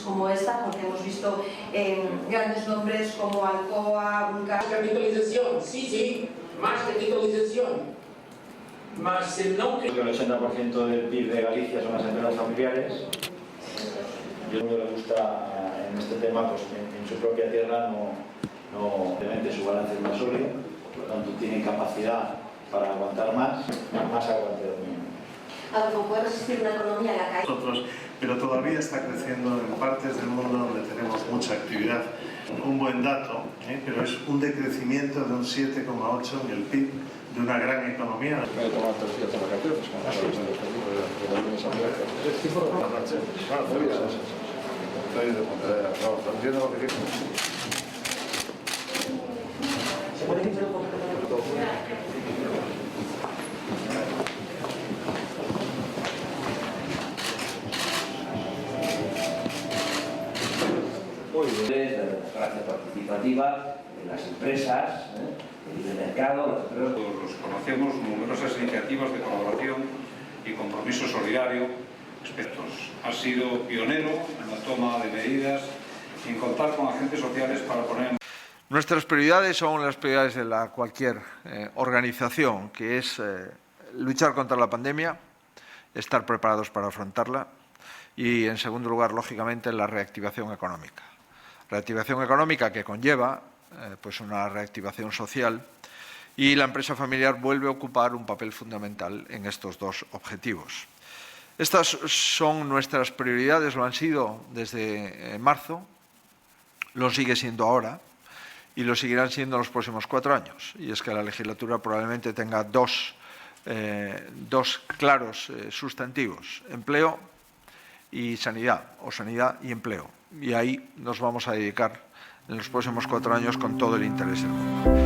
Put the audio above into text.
Como esta, porque hemos visto grandes nombres como Alcoa, Más capitalización, sí, más capitalización. Más no que... El 80% del PIB de Galicia son las empresas familiares. Yo no le gusta en este tema, pues en su propia tierra obviamente su balance es más sólido, por lo tanto tienen capacidad para aguantar más aguante dominio. Algo puede resistir una economía a la caída. Nosotros, pero todavía está creciendo en partes del mundo donde tenemos mucha actividad. Un buen dato, pero es un decrecimiento de un 7,8 en el PIB de una gran economía. De la democracia participativa, de las empresas, del mercado. Los conocemos numerosas iniciativas de colaboración y compromiso solidario. Ha sido pionero en la toma de medidas y en contar con agentes sociales para poner. Nuestras prioridades son las prioridades de cualquier organización, que es luchar contra la pandemia, estar preparados para afrontarla y, en segundo lugar, lógicamente, la reactivación económica. Reactivación económica que conlleva pues una reactivación social, y la empresa familiar vuelve a ocupar un papel fundamental en estos dos objetivos. Estas son nuestras prioridades, lo han sido desde marzo, lo sigue siendo ahora y lo seguirán siendo en los próximos 4 años. Y es que la legislatura probablemente tenga dos claros sustantivos: empleo y sanidad, o sanidad y empleo. Y ahí nos vamos a dedicar en los próximos 4 años con todo el interés del mundo.